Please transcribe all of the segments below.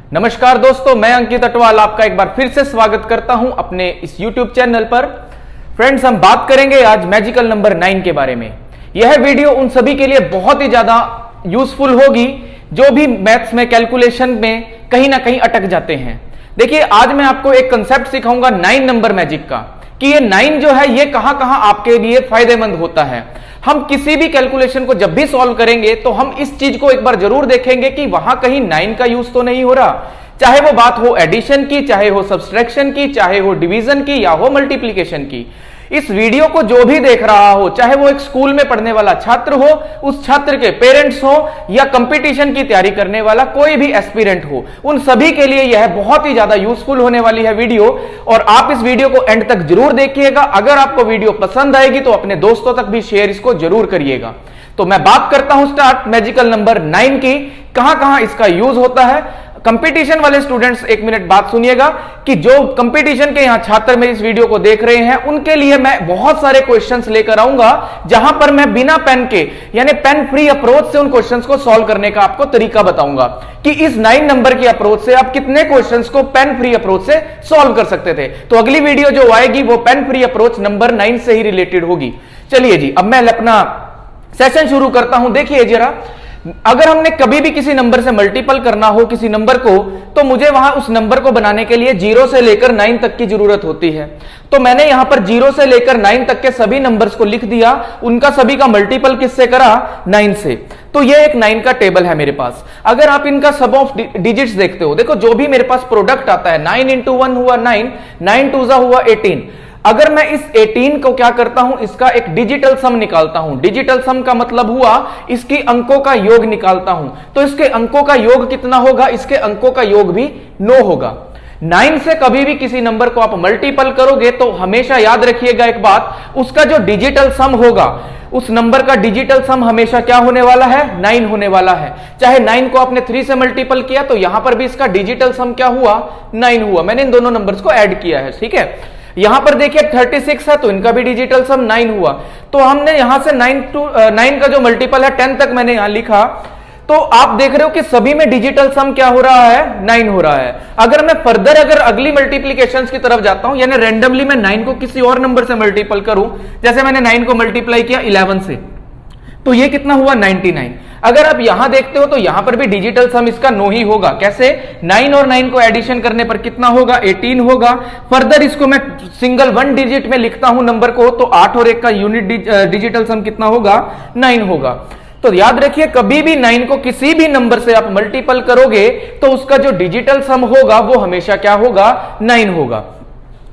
नमस्कार दोस्तों, मैं अंकित अटवाल आपका एक बार फिर से स्वागत करता हूं अपने इस YouTube चैनल पर। फ्रेंड्स, हम बात करेंगे आज मैजिकल नंबर 9 के बारे में। यह वीडियो उन सभी के लिए बहुत ही ज्यादा यूजफुल होगी जो भी मैथ्स में, कैलकुलेशन में कहीं ना कहीं अटक जाते हैं। देखिए, आज मैं आपको एक कंसेप्ट सिखाऊंगा 9 नंबर मैजिक का, कि ये 9 जो है ये कहां कहां आपके लिए फायदेमंद होता है। हम किसी भी कैलकुलेशन को जब भी सॉल्व करेंगे तो हम इस चीज को एक बार जरूर देखेंगे कि वहां कहीं 9 का यूज तो नहीं हो रहा, चाहे वो बात हो एडिशन की, चाहे हो सब्सट्रैक्शन की, चाहे हो डिवीजन की या हो मल्टीप्लीकेशन की। इस वीडियो को जो भी देख रहा हो, चाहे वो एक स्कूल में पढ़ने वाला छात्र हो, उस छात्र के पेरेंट्स हो या कंपटीशन की तैयारी करने वाला कोई भी एस्पिरेंट हो, उन सभी के लिए यह बहुत ही ज्यादा यूजफुल होने वाली है वीडियो। और आप इस वीडियो को एंड तक जरूर देखिएगा। अगर आपको वीडियो पसंद आएगी तो अपने दोस्तों तक भी शेयर इसको जरूर करिएगा। तो मैं बात करता हूं स्टार्ट मैजिकल नंबर 9 की, कहां कहां इसका यूज होता है। कंपटीशन वाले स्टूडेंट्स एक मिनट बात सुनिएगा कि जो कंपटीशन के यहां छात्र मेरी इस वीडियो को देख रहे हैं, उनके लिए मैं बहुत सारे क्वेश्चंस लेकर आऊंगा जहां पर मैं बिना पेन के, यानी पेन फ्री अप्रोच से उन क्वेश्चंस को सॉल्व करने का आपको तरीका बताऊंगा कि इस 9 नंबर की अप्रोच से आप कितने क्वेश्चंस को पेन फ्री अप्रोच से सॉल्व कर सकते थे। तो अगली वीडियो जो आएगी वो पेन फ्री अप्रोच नंबर 9 से ही रिलेटेड होगी। चलिए जी, अब मैं अपना सेशन शुरू करता हूं। देखिए जरा, अगर हमने कभी भी किसी नंबर से मल्टीपल करना हो किसी नंबर को, तो मुझे वहां उस नंबर को बनाने के लिए 0 से लेकर 9 तक की जरूरत होती है। तो मैंने यहां पर 0 से लेकर 9 तक के सभी नंबर्स को लिख दिया, उनका सभी का मल्टीपल किससे करा, 9 से। तो ये एक 9 का टेबल है मेरे पास। अगर आप इनका सब ऑफ डिजिट्स देखते हो, देखो जो भी मेरे पास प्रोडक्ट आता है, 9 into 1 हुआ 9, 9 2 हुआ 18। अगर मैं इस 18 को क्या करता हूं, इसका एक डिजिटल सम निकालता हूं। डिजिटल सम का मतलब हुआ इसकी अंकों का योग निकालता हूं। तो इसके अंकों का योग कितना होगा, इसके अंकों का योग भी 9 होगा। 9 से कभी भी किसी नंबर को आप मल्टीपल करोगे तो हमेशा याद रखिएगा एक बात, उसका जो डिजिटल सम होगा, उस नंबर का डिजिटल सम हमेशा क्या होने वाला है, 9 होने वाला है। चाहे 9 को आपने 3 से मल्टीपल किया तो यहां पर भी इसका डिजिटल सम क्या हुआ, 9 हुआ। मैंने इन दोनों नंबर्स को ऐड किया है, ठीक है। यहां पर देखिए 36 है तो इनका भी डिजिटल सम 9 हुआ। तो हमने यहां से 9 का जो मल्टीपल है 10 तक मैंने यहां लिखा। तो आप देख रहे हो कि सभी में डिजिटल सम क्या हो रहा है, 9 हो रहा है। अगर मैं फर्दर अगर अगली मल्टीप्लीकेशंस की तरफ जाता हूं, यानी रैंडमली मैं 9 को किसी और नंबर से मल्टीपल करूं, जैसे मैंने 9 को मल्टीप्लाई किया 11 से, तो ये कितना हुआ, 99। अगर आप यहां देखते हो तो यहां पर भी डिजिटल सम इसका 9 ही होगा। कैसे, 9 और 9 को एडिशन करने पर कितना होगा, 18 होगा। फर्दर इसको मैं सिंगल 1 डिजिट में लिखता हूं नंबर को, तो 8 और 1 का यूनिट डिजिटल सम कितना होगा, 9 होगा। तो याद रखिए, कभी भी 9 को किसी भी नंबर से आप मल्टीपल करोगे तो उसका जो डिजिटल सम होगा वो हमेशा क्या होगा, 9 होगा।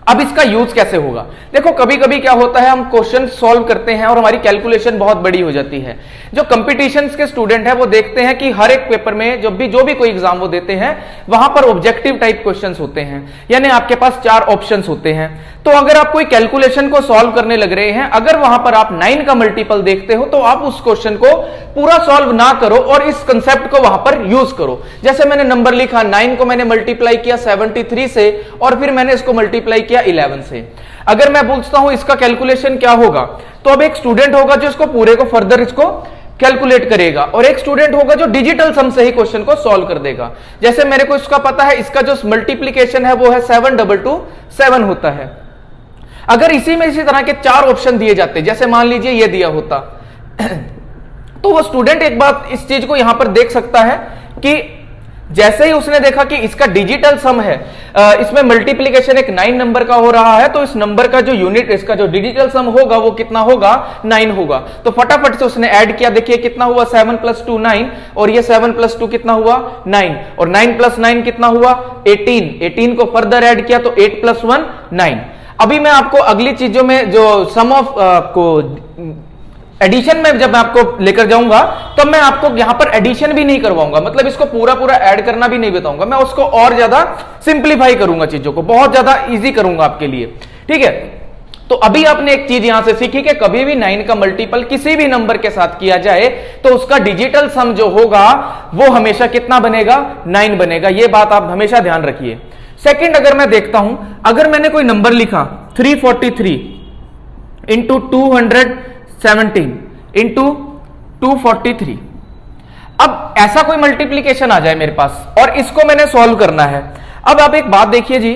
अब इसका यूज कैसे होगा, देखो कभी कभी क्या होता है, हम क्वेश्चन सॉल्व करते हैं और हमारी कैलकुलेशन बहुत बड़ी हो जाती है। जो कंपटीशंस के स्टूडेंट हैं वो देखते हैं कि हर एक पेपर में जो भी कोई एग्जाम वो देते हैं, वहां पर ऑब्जेक्टिव टाइप क्वेश्चंस होते हैं, यानी आपके पास 4 ऑप्शंस होते हैं। तो अगर आप कोई कैलकुलेशन को सॉल्व करने लग रहे हैं, अगर वहां पर आप 9 का मल्टीपल देखते हो तो आप उस क्वेश्चन को पूरा सॉल्व ना करो और इस कंसेप्ट को वहां पर यूज करो। जैसे मैंने नंबर लिखा, 9 को मैंने मल्टीप्लाई किया 73 से और फिर मैंने इसको मल्टीप्लाई किया 11 से। अगर मैं पूछता हूं इसका कैलकुलेशन क्या होगा, तो अब एक स्टूडेंट होगा जो इसको पूरे को फर्दर इसको कैलकुलेट करेगा और एक स्टूडेंट होगा जो डिजिटल सम से ही क्वेश्चन को सॉल्व कर देगा। जैसे मेरे को इसका पता है, इसका जो मल्टीप्लीकेशन है वो है 7 होता है। अगर इसी में इसी तरह के 4 ऑप्शन दिए जाते, जैसे मान लीजिए ये दिया होता तो वो स्टूडेंट एक बात इस चीज को यहां पर देख सकता है कि जैसे ही उसने देखा कि इसका डिजिटल सम है, इसमें मल्टीप्लीकेशन एक 9 नंबर का हो रहा है, तो इस नंबर का जो यूनिट, इसका जो डिजिटल सम होगा वो कितना होगा, 9 होगा। तो फटाफट से उसने ऐड किया, देखिए कितना हुआ, 7 + 2 9, और ये 7 + 2 कितना हुआ, 9, और 9 + 9 कितना हुआ, 18। 18 को फर्दर ऐड किया तो 8 + 1 9। अभी मैं आपको अगली चीजों में जो सम ऑफ को एडिशन में जब मैं आपको लेकर जाऊंगा तो मैं आपको यहां पर एडिशन भी नहीं करवाऊंगा, मतलब इसको पूरा पूरा ऐड करना भी नहीं बताऊंगा, मैं उसको और ज्यादा सिंप्लीफाई करूंगा, चीजों को बहुत ज्यादा इजी करूंगा आपके लिए, ठीक है। तो अभी आपने एक चीज यहां से सीखी कि कभी भी 9 का मल्टीपल किसी भी नंबर के साथ किया जाए तो उसका डिजिटल सम जो होगा वो हमेशा कितना बनेगा, 9 बनेगा। यह बात आप हमेशा ध्यान रखिए। सेकंड, अगर मैं देखता हूं, अगर मैंने कोई नंबर लिखा 343 इंटू 217 इंटू 243, अब ऐसा कोई मल्टीप्लीकेशन आ जाए मेरे पास और इसको मैंने सॉल्व करना है। अब आप एक बात देखिए जी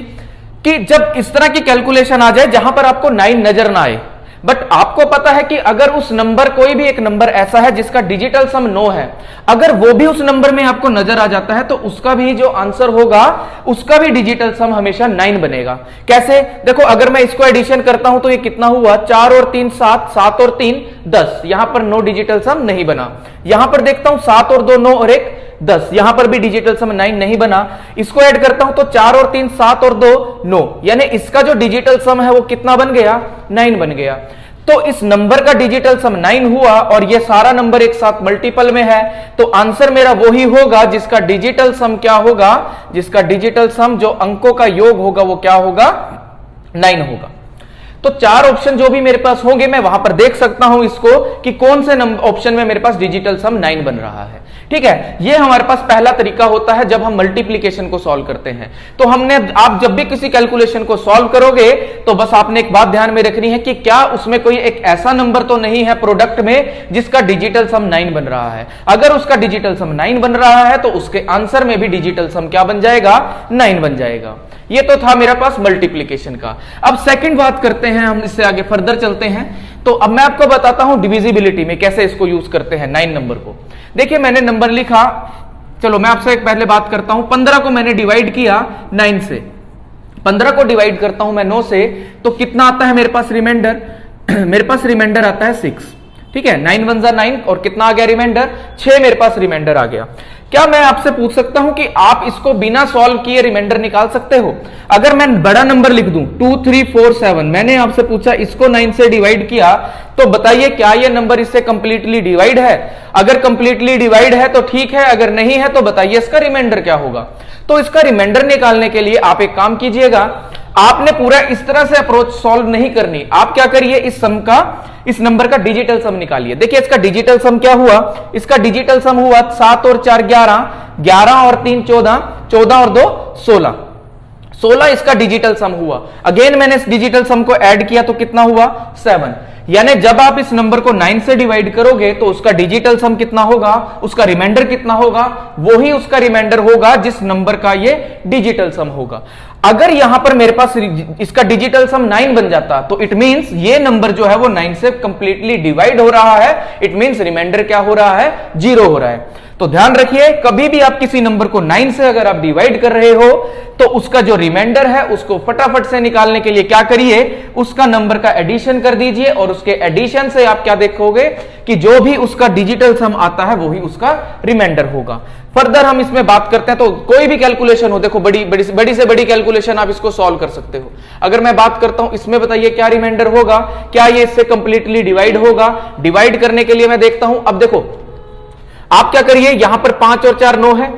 कि जब इस तरह की कैलकुलेशन आ जाए जहां पर आपको 9 नजर ना आए, बट आपको पता है कि अगर उस नंबर, कोई भी एक नंबर ऐसा है जिसका डिजिटल सम 9 है, अगर वो भी उस नंबर में आपको नजर आ जाता है तो उसका भी जो आंसर होगा उसका भी डिजिटल सम हमेशा 9 बनेगा। कैसे? देखो, अगर मैं इसको एडिशन करता हूं तो ये कितना हुआ, 4 और 3 7, 7 और 3 10, यहां पर 9 डिजिटल सम नहीं बना। यहां पर देखता हूं 7 और 2 9 और 1 10, यहां पर भी डिजिटल सम 9 नहीं बना। इसको ऐड करता हूं तो 4 और 3 7 और 2 9, यानी इसका जो डिजिटल सम है वो कितना बन गया, 9 बन गया। तो इस नंबर का डिजिटल सम 9 हुआ और ये सारा नंबर एक साथ मल्टीपल में है, तो आंसर मेरा वही होगा जिसका डिजिटल सम क्या होगा, जिसका डिजिटल सम जो अंकों का योग होगा वो क्या होगा, 9 होगा। तो 4 ऑप्शन जो भी मेरे पास होंगे मैं वहां पर देख सकता हूं इसको कि कौन से ऑप्शन में मेरे पास डिजिटल सम 9 बन रहा है। ठीक है, ये हमारे पास पहला तरीका होता है जब हम मल्टीप्लीकेशन को सॉल्व करते हैं। तो आप जब भी किसी कैलकुलेशन को सॉल्व करोगे तो बस आपने एक बात ध्यान में रखनी है कि क्या उसमें कोई एक ऐसा नंबर तो नहीं है प्रोडक्ट में जिसका डिजिटल सम 9 बन रहा है। अगर उसका डिजिटल सम 9 बन रहा है तो उसके आंसर में भी डिजिटल सम क्या बन जाएगा, 9 बन जाएगा। ये तो था मेरे पास मल्टीप्लीकेशन का। अब सेकंड बात करते हैं, हम इससे आगे फर्दर चलते हैं। तो अब मैं आपको बताता हूं डिविजिबिलिटी में कैसे इसको यूज करते हैं 9 नंबर को। देखिए, मैंने नंबर लिखा, चलो मैं आपसे एक पहले बात करता हूं, 15 को मैंने डिवाइड किया 9 से, 15 को डिवाइड करता हूं मैं 9 से, तो कितना आता है मेरे पास रिमाइंडर, मेरे पास रिमाइंडर आता है 6। ठीक है, 9 1 जा 9 और कितना आ गया रिमाइंडर, 6 मेरे पास रिमाइंडर आ गया। क्या मैं आपसे पूछ सकता हूं कि आप इसको बिना सॉल्व किए रिमाइंडर निकाल सकते हो? अगर मैं बड़ा नंबर लिख दूं 2 3 4 7, मैंने आपसे पूछा इसको 9 से डिवाइड किया, तो बताइए क्या ये नंबर इससे कंप्लीटली डिवाइड है? अगर कंप्लीटली डिवाइड है तो ठीक है, अगर नहीं है तो बताइए इसका रिमाइंडर क्या होगा। तो इसका रिमाइंडर निकालने के लिए आप एक काम कीजिएगा, आपने पूरा इस तरह से अप्रोच सॉल्व नहीं करनी। आप क्या करिए, इस नंबर का डिजिटल सम निकालिए। देखिए इसका डिजिटल सम क्या हुआ, इसका डिजिटल सम हुआ 7 और 4 11, 11 और 3 14, 14 और 2 16, 16 इसका डिजिटल सम हुआ। अगेन मैंने इस डिजिटल सम को ऐड किया तो कितना हुआ, 7। यानी जब आप इस नंबर को 9 से डिवाइड करोगे तो उसका डिजिटल सम कितना होगा, उसका रिमाइंडर कितना होगा, वो ही उसका रिमाइंडर होगा जिस नंबर का ये डिजिटल सम होगा। अगर यहां पर मेरे पास इसका डिजिटल सम 9 बन जाता तो इट मींस ये नंबर जो है वो 9 से कंप्लीटली डिवाइड हो रहा है, इट मींस रिमाइंडर क्या हो रहा है, 0 हो रहा है। तो ध्यान रखिए, कभी भी आप किसी नंबर को 9 से अगर आप डिवाइड कर रहे हो तो उसका जो रिमाइंडर है उसको फटाफट से निकालने के लिए क्या करिए, उसका नंबर का एडिशन कर दीजिए और उसके एडिशन से आप क्या देखोगे कि जो भी उसका डिजिटल सम आता है वही उसका रिमाइंडर होगा। फर्दर हम इसमें बात करते हैं, तो कोई भी कैलकुलेशन हो, देखो बड़ी से बड़ी कैलकुलेशन आप इसको सॉल्व कर सकते हो। अगर मैं बात करता हूं इसमें, बताइए क्या रिमाइंडर होगा, क्या ये इससे कंप्लीटली डिवाइड होगा? डिवाइड करने के लिए मैं देखता हूं, अब देखो आप क्या करिए, यहां पर 5 और 4 9 है,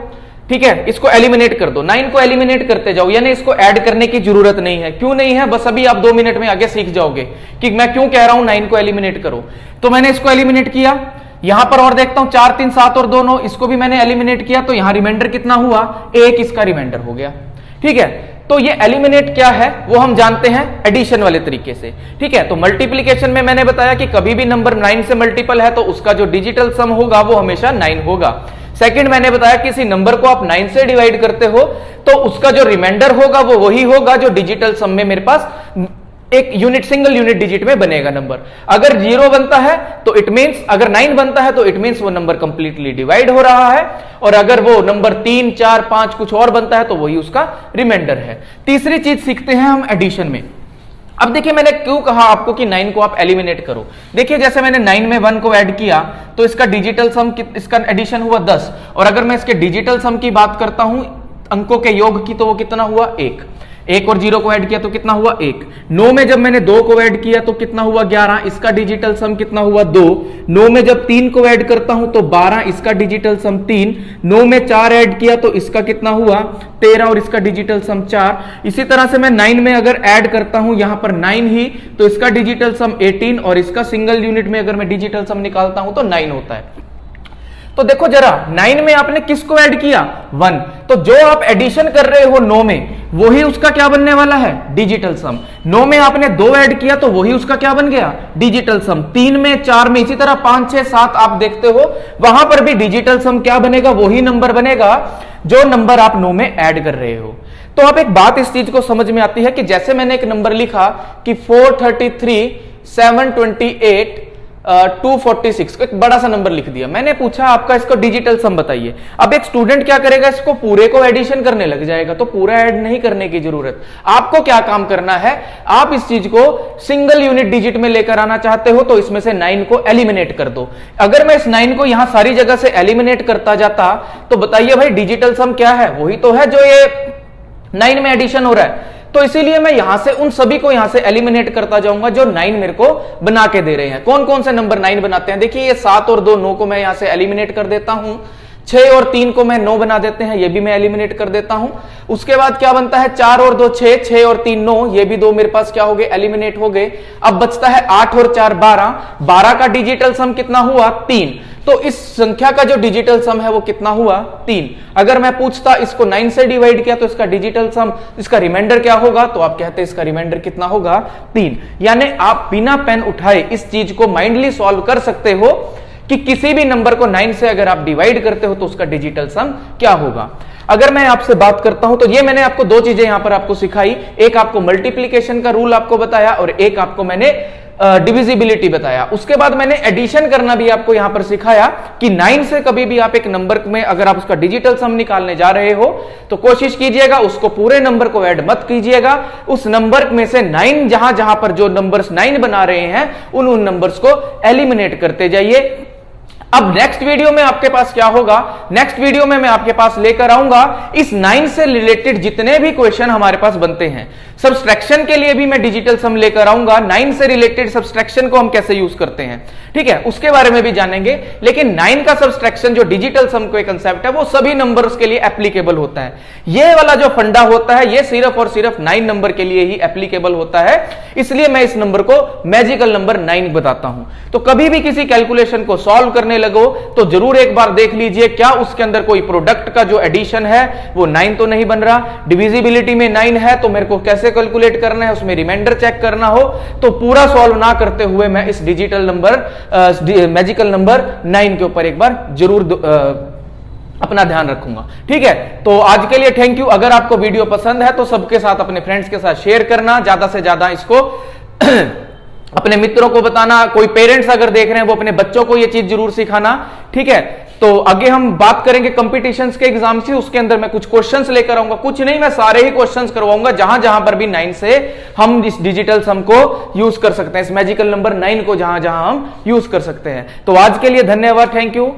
ठीक है, इसको एलिमिनेट कर दो, 9 को एलिमिनेट करते जाओ, यानी इसको ऐड करने की जरूरत नहीं है। क्यों नहीं है, बस अभी आप 2 मिनट में आगे सीख जाओगे कि मैं क्यों कह रहा हूं 9 को एलिमिनेट करो। तो मैंने इसको एलिमिनेट किया, यहां पर और देखता हूं 4 3 7 और 2 9, इसको भी मैंने एलिमिनेट किया, तो यहां रिमाइंडर कितना हुआ, 1 इसका रिमाइंडर हो गया। ठीक है, तो ये एलिमिनेट क्या है वो हम जानते हैं एडिशन वाले तरीके से। ठीक है, तो मल्टीप्लीकेशन में मैंने बताया कि कभी भी नंबर 9 से मल्टीपल है तो उसका जो डिजिटल सम होगा वो हमेशा 9 होगा। सेकंड मैंने बताया किसी नंबर को आप 9 से डिवाइड करते हो तो उसका जो रिमाइंडर होगा वो वही होगा जो डिजिटल सम में मेरे पास एक यूनिट, सिंगल यूनिट डिजिट में बनेगा नंबर। अगर 0 बनता है तो इट मींस, अगर 9 बनता है तो इट मींस वो नंबर कंप्लीटली डिवाइड हो रहा है, और अगर वो नंबर 3 4 5 कुछ और बनता है तो वही उसका रिमाइंडर है। तीसरी चीज सीखते हैं हम एडिशन में। अब देखिए मैंने क्यों कहा आपको कि 9 को आप एलिमिनेट करो। देखिए जैसे मैंने 9 में 1 को ऐड किया तो इसका डिजिटल सम, इसका एडिशन हुआ 10, और अगर मैं इसके डिजिटल सम की बात करता हूं अंकों के योग की तो वो कितना हुआ 1। 1 और 0 को ऐड किया तो कितना हुआ 1। 9 में जब मैंने 2 को ऐड किया तो कितना हुआ 11, इसका डिजिटल सम कितना हुआ 2। 9 में जब 3 को ऐड करता हूं तो 12, इसका डिजिटल सम 3। 9 में 4 ऐड किया तो इसका कितना हुआ 13 और इसका डिजिटल सम 4। इसी तरह से मैं 9 में अगर ऐड करता हूं यहां पर 9 ही तो इसका डिजिटल सम 18 और इसका सिंगल यूनिट में अगर मैं डिजिटल सम निकालता हूं तो 9 होता है। तो देखो जरा 9 में आपने किसको ऐड किया 1, तो जो आप एडिशन कर रहे हो 9 में वही उसका क्या बनने वाला है डिजिटल सम। 9 में आपने 2 ऐड किया तो वही उसका क्या बन गया डिजिटल सम। 3 में 4 में इसी तरह 5 6 7 आप देखते हो वहां पर भी डिजिटल सम क्या बनेगा वही नंबर बनेगा जो नंबर आप 9 में ऐड कर रहे हो। तो अब एक बात इस चीज को समझ में आती है कि जैसे मैंने एक नंबर लिखा कि 433 728 246 एक बड़ा सा नंबर लिख दिया, मैंने पूछा आपका इसको डिजिटल सम बताइए। अब एक स्टूडेंट क्या करेगा इसको पूरे को एडिशन करने लग जाएगा, तो पूरा ऐड नहीं करने की जरूरत। आपको क्या काम करना है, आप इस चीज को सिंगल यूनिट डिजिट में लेकर आना चाहते हो तो इसमें से 9 को एलिमिनेट कर दो। अगर मैं इस 9 को यहां सारी जगह से एलिमिनेट करता जाता तो बताइए भाई डिजिटल सम क्या है, वही तो है जो ये 9 में एडिशन हो रहा है। तो इसीलिए मैं यहां से उन सभी को यहां से एलिमिनेट करता जाऊंगा जो 9 मेरे को बना के दे रहे हैं। कौन कौन से नंबर 9 बनाते हैं, देखिए ये 7 और 2 9 को मैं यहां से एलिमिनेट कर देता हूं। 6 और 3 को मैं 9 बना देते हैं, ये भी मैं एलिमिनेट कर देता हूं। उसके बाद क्या बनता है 4 और 2 6, 6 और 3 9, ये भी 2 मेरे पास क्या हो गए एलिमिनेट हो गए। अब बचता है 8 और 4 12, 12 का डिजिटल सम कितना हुआ 3। तो इस संख्या का जो डिजिटल सम है वो कितना हुआ 3। अगर मैं पूछता इसको 9 से डिवाइड किया तो इसका डिजिटल सम इसका रिमाइंडर क्या होगा, तो आप कहते हैं इसका रिमाइंडर कितना होगा 3। यानी आप बिना पेन उठाए इस चीज को माइंडली सॉल्व कर सकते हो कि किसी भी नंबर को 9 से अगर आप डिवाइड करते हो तो उसका डिजिटल सम क्या होगा। अगर मैं आपसे बात करता हूं तो ये मैंने आपको 2 चीजें यहां पर आपको सिखाई, एक आपको मल्टीप्लीकेशन का रूल आपको बताया और एक आपको मैंने डिविजिबिलिटी बताया। उसके बाद मैंने एडिशन करना भी आपको यहां पर सिखाया कि 9 से कभी भी आप एक नंबर में अगर आप उसका डिजिटल सम निकालने जा रहे हो तो कोशिश कीजिएगा उसको पूरे नंबर को ऐड मत कीजिएगा, उस नंबर में से 9 जहां जहां पर जो नंबर्स 9 बना रहे हैं उन नंबर्स को एलिमिनेट करते जाइए। अब नेक्स्ट वीडियो में आपके पास क्या होगा, नेक्स्ट वीडियो में मैं आपके पास लेकर आऊंगा इस 9 से रिलेटेड जितने भी क्वेश्चन हमारे पास बनते हैं। सब्सट्रैक्शन के लिए भी मैं डिजिटल सम लेकर आऊंगा, 9 से रिलेटेड सब्सट्रैक्शन को हम कैसे यूज करते हैं, ठीक है, उसके बारे में भी जानेंगे। लेकिन 9 का सब्सट्रैक्शन जो डिजिटल सम का कंसेप्ट है वो सभी नंबर्स के लिए एप्लीकेबल होता है। ये वाला जो फंडा होता है ये सिर्फ और सिर्फ 9 नंबर के लिए ही एप्लीकेबल होता है, इसलिए मैं इस नंबर को मैजिकल नंबर 9 बताता हूं। तो कभी भी किसी कैलकुलेशन को सॉल्व करने लगो तो जरूर एक बार देख लीजिए क्या उसके अंदर कोई प्रोडक्ट का जो एडिशन है वो 9 तो नहीं बन रहा, डिविजिबिलिटी में 9 है तो मेरे को कैसे कैलकुलेट करना है, उसमें रिमाइंडर चेक करना हो तो पूरा सॉल्व ना करते हुए मैं इस डिजिटल नंबर मैजिकल नंबर 9 के ऊपर एक बार जरूर अपना ध्यान रखूंगा, ठीक है। तो आज के लिए थैंक यू। अगर आपको वीडियो पसंद है तो सबके साथ अपने फ्रेंड्स के साथ शेयर करना, ज्यादा से ज्यादा इसको अपने मित्रों को बताना, कोई पेरेंट्स अगर देख रहे हैं वो अपने बच्चों को ये चीज जरूर सिखाना, ठीक है। तो आगे हम बात करेंगे कंपटीशंस के एग्जाम से, उसके अंदर मैं कुछ क्वेश्चंस लेकर आऊंगा, कुछ नहीं मैं सारे ही क्वेश्चंस करवाऊंगा जहां जहां पर भी 9 से हम इस डिजिटल सम को यूज कर सकते हैं, इस मैजिकल नंबर 9 को जहां जहां हम यूज कर सकते हैं। तो आज के लिए धन्यवाद, थैंक यू।